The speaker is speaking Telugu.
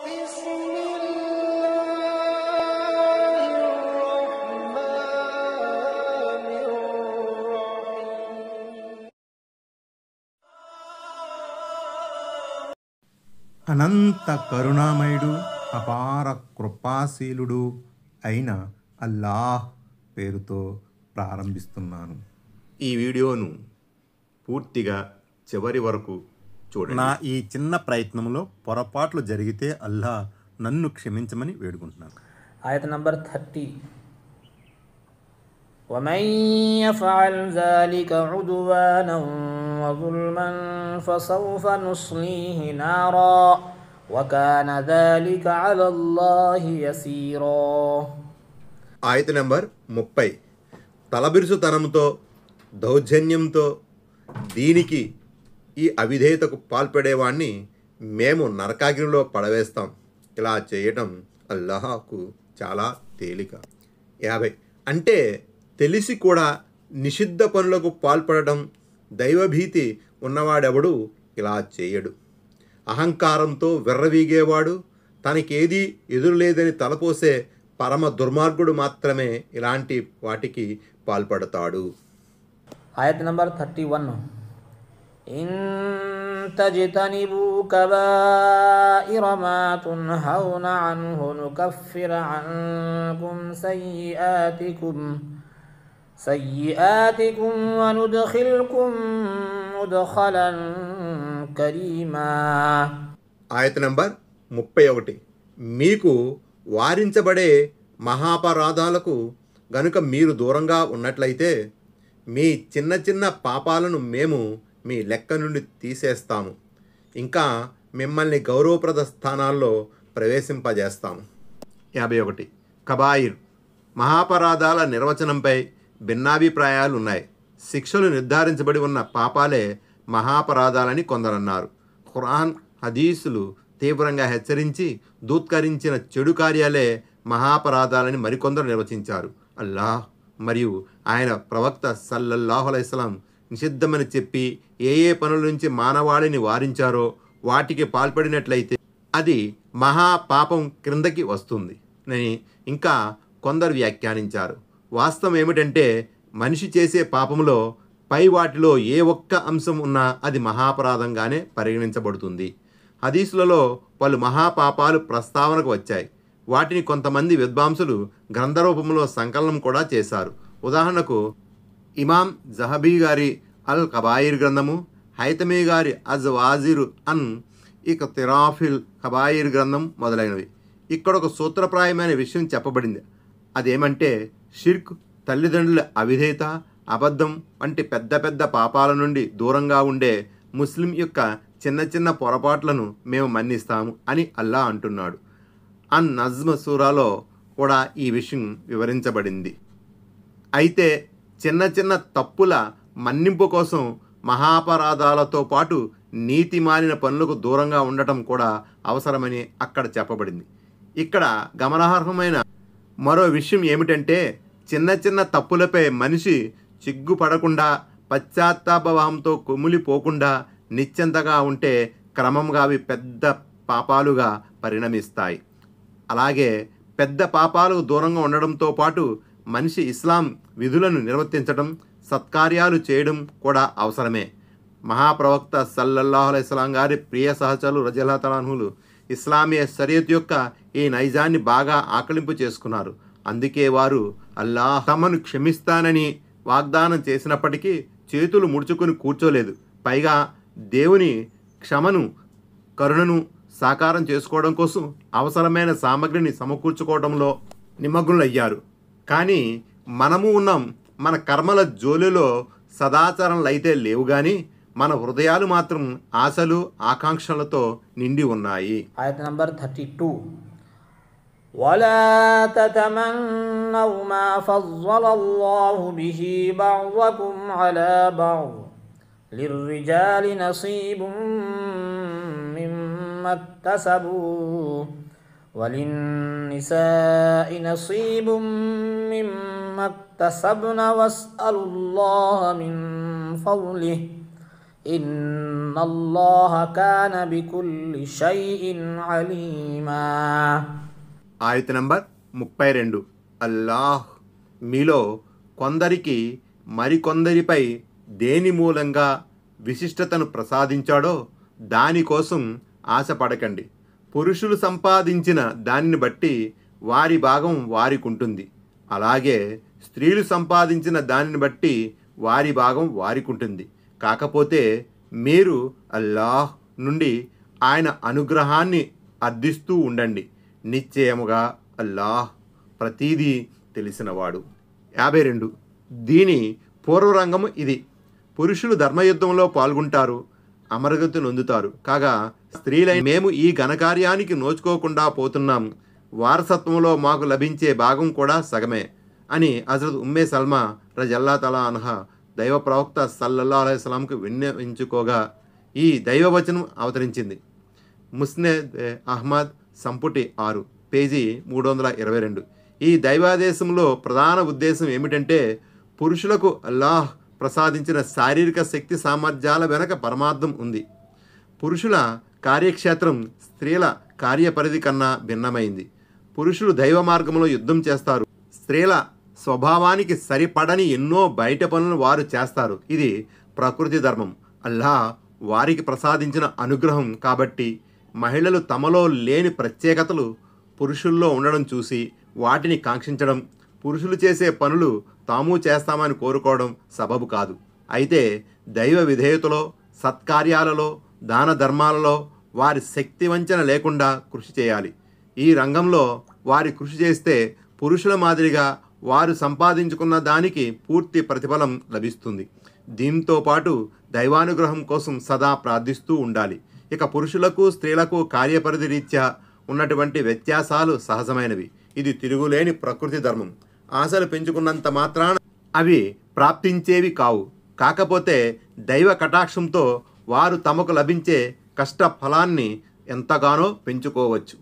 بسم الله الرحمن الرحيم. అనంత కరుణామయుడు అపార కృపాశీలుడు అయిన అల్లాహ్ పేరుతో ప్రారంభిస్తున్నాను. ఈ వీడియోను పూర్తిగా చివరి వరకు చూడండి. నా ఈ చిన్న ప్రయత్నంలో పొరపాట్లు జరిగితే అల్లా నన్ను క్షమించమని వేడుకుంటున్నాను. आयत नंबर 30 ومن يفعل ذلك عدوانا وظلما فسوف نصليه نارا وكان ذلك على الله يسيرا. ఆయత నెంబర్ 30. తలబిరుసుతనంతో దౌర్జన్యంతో దీనికి ఈ అవిధేయతకు పాల్పడేవాణ్ణి మేము నరకాగ్నిలో పడవేస్తాం. ఇలా చేయటం అల్లాహకు చాలా తేలిక. 50. అంటే తెలిసి కూడా నిషిద్ధ పనులకు పాల్పడటం దైవభీతి ఉన్నవాడెవడు ఇలా చేయడు. అహంకారంతో వెర్రవీగేవాడు తనకేదీ ఎదురులేదని తలపోసే పరమ దుర్మార్గుడు మాత్రమే ఇలాంటి వాటికి పాల్పడతాడు. आयत नंबर 31 إن تجتنبوا كبائر ما تنهون عنه نكفر عنكم سيئاتكم وندخلكم مدخلا كريما. ఆయత నంబర్ 31. మీకు వారించబడే మహాపరాధాలకు గనుక మీరు దూరంగా ఉన్నట్లయితే మీ చిన్న చిన్న పాపాలను మేము మీ లెక్క నుండి తీసేస్తాము. ఇంకా మిమ్మల్ని గౌరవప్రద స్థానాల్లో ప్రవేశింపజేస్తాము. 51. కబాయిర్ మహాపరాధాల నిర్వచనంపై భిన్నాభిప్రాయాలు ఉన్నాయి. శిక్షలు నిర్ధారించబడి ఉన్న పాపాలే మహాపరాధాలని కొందరన్నారు. ఖురాన్ హదీసులు తీవ్రంగా హెచ్చరించి దూత్కరించిన చెడు కార్యాలే మహాపరాధాలని మరికొందరు నిర్వచించారు. అల్లాహ్ మరియు ఆయన ప్రవక్త సల్లల్లాహు అలైహి వసల్లం నిషిద్ధమని చెప్పి ఏ ఏ పనుల నుంచి మానవాళిని వారించారో వాటికి పాల్పడినట్లయితే అది మహాపాపం క్రిందకి వస్తుంది అని ఇంకా కొందరు వ్యాఖ్యానించారు. వాస్తవం ఏమిటంటే మనిషి చేసే పాపంలో పై వాటిలో ఏ ఒక్క అంశం ఉన్నా అది మహాపరాధంగానే పరిగణించబడుతుంది. హదీసులలో పలు మహాపాపాలు ప్రస్తావనకు వచ్చాయి. వాటిని కొంతమంది విద్వాంసులు గ్రంథరూపంలో సంకలనం కూడా చేశారు. ఉదాహరణకు ఇమాం జహబీ గారి అల్ కబాయిర్ గ్రంథము, హైతమీ గారి అజ్ వాజిరు అన్ ఇక్తిరాఫిల్ కబాయిర్ గ్రంథం మొదలైనవి. ఇక్కడ ఒక సూత్రప్రాయమైన విషయం చెప్పబడింది. అదేమంటే షిర్క్, తల్లిదండ్రుల అవిధేయత, అబద్ధం వంటి పెద్ద పెద్ద పాపాల నుండి దూరంగా ఉండే ముస్లిం యొక్క చిన్న చిన్న పొరపాట్లను మేము మన్నిస్తాము అని అల్లా అంటున్నాడు. అన్ నజ్మ్ సూరాలో కూడా ఈ విషయం వివరించబడింది. అయితే చిన్న చిన్న తప్పుల మన్నింపు కోసం మహాపరాధాలతో పాటు నీతి మాలిన పనులకు దూరంగా ఉండటం కూడా అవసరమని అక్కడ చెప్పబడింది. ఇక్కడ గమనార్హమైన మరో విషయం ఏమిటంటే చిన్న చిన్న తప్పులపై మనిషి చిగ్గుపడకుండా పశ్చాత్తాపభావంతో కుమిలిపోకుండా నిశ్చింతగా ఉంటే క్రమంగా అవి పెద్ద పాపాలుగా పరిణమిస్తాయి. అలాగే పెద్ద పాపాలకు దూరంగా ఉండడంతో పాటు మనిషి ఇస్లాం విధులను నిర్వర్తించడం, సత్కార్యాలు చేయడం కూడా అవసరమే. మహాప్రవక్త సల్లల్లాహు అలైహి వసల్లం గారి ప్రియ సహచరులు రజల్లాహు తఆలా అన్హులు ఇస్లామీయ షరియత్ యొక్క ఈ నైజాన్ని బాగా ఆకలింపు చేసుకున్నారు. అందుకే వారు అల్లాహ్ తమను క్షమిస్తానని వాగ్దానం చేసినప్పటికీ చేతులు ముడుచుకొని కూర్చోలేదు. పైగా దేవుని క్షమను, కరుణను సాకారం చేసుకోవడం కోసం అవసరమైన సామగ్రిని సమకూర్చుకోవడంలో నిమగ్నులయ్యారు. కానీ మనము ఉన్నాం. మన కర్మల జోలిలో సదాచరణలు అయితే లేవు, కానీ మన హృదయాలు మాత్రం ఆశలు ఆకాంక్షలతో నిండి ఉన్నాయి. आयत नंबर 32 ولا تتمنوا ما فضل الله به بعضكم على بعض للرجال نصيب مما اكتسبوا وللنساء نصيب مما اكتسبن واسألوا الله من فضله إن الله كان بكل شيء عليما. ఆయత నంబర్ 32. అల్లాహ్ మీలో కొందరికి మరికొందరిపై దేని మూలంగా విశిష్టతను ప్రసాదించాడో దానికోసం ఆశపడకండి. పురుషులు సంపాదించిన దానిని బట్టి వారి భాగం వారికుంటుంది. అలాగే స్త్రీలు సంపాదించిన దానిని బట్టి వారి భాగం వారికుంటుంది. కాకపోతే మీరు అల్లాహ్ నుండి ఆయన అనుగ్రహాన్ని అర్థిస్తూ ఉండండి. నిశ్చయముగా అల్లాహ్ ప్రతీదీ తెలిసినవాడు. 52. దీని పూర్వరంగము ఇది. పురుషులు ధర్మయుద్ధంలో పాల్గొంటారు, అమరగతి నొందుతారు. కాగా స్త్రీలైన మేము ఈ ఘనకార్యానికి నోచుకోకుండా పోతున్నాం. వారసత్వంలో మాకు లభించే భాగం కూడా సగమే అని హజరత్ ఉమ్మే సల్మా రజల్లా తలా అన్హా దైవ ప్రవక్త సల్లల్లాహు అలైహి వసల్లంకు విన్నవించుకోగా ఈ దైవవచనం అవతరించింది. ముస్నద్ అహ్మద్ సంపుటి 6 పేజీ 322. ఈ దైవాదేశంలో ప్రధాన ఉద్దేశం ఏమిటంటే పురుషులకు అల్లాహ్ ప్రసాదించిన శారీరక శక్తి సామర్థ్యాల వెనక పరమార్థం ఉంది. పురుషుల కార్యక్షేత్రం స్త్రీల కార్యపరిధి కన్నా భిన్నమైంది. పురుషులు దైవ మార్గంలో యుద్ధం చేస్తారు. స్త్రీల స్వభావానికి సరిపడని ఎన్నో బయట పనులు వారు చేస్తారు. ఇది ప్రకృతి ధర్మం, అల్లాహ్ వారికి ప్రసాదించిన అనుగ్రహం. కాబట్టి మహిళలు తమలో లేని ప్రత్యేకతలు పురుషుల్లో ఉండడం చూసి వాటిని కాంక్షించడం, పురుషులు చేసే పనులు తాము చేస్తామని కోరుకోవడం సబబు కాదు. అయితే దైవ విధేయతలో, సత్కార్యాలలో, దాన ధర్మాలలో వారి శక్తి వంచన లేకుండా కృషి చేయాలి. ఈ రంగంలో వారి కృషి చేస్తే పురుషుల మాదిరిగా వారు సంపాదించుకున్న దానికి పూర్తి ప్రతిఫలం లభిస్తుంది. దీంతో పాటు దైవానుగ్రహం కోసం సదా ప్రార్థిస్తూ ఉండాలి. ఇక పురుషులకు స్త్రీలకు కార్యపరిధి రీత్యా ఉన్నటువంటి వ్యత్యాసాలు సహజమైనవి. ఇది తిరుగులేని ప్రకృతి ధర్మం. ఆశలు పెంచుకున్నంత మాత్రాన అవి ప్రాప్తించేవి కావు. కాకపోతే దైవ కటాక్షంతో వారు తమకు లభించే కష్ట ఫలాన్ని ఎంతగానో పెంచుకోవచ్చు.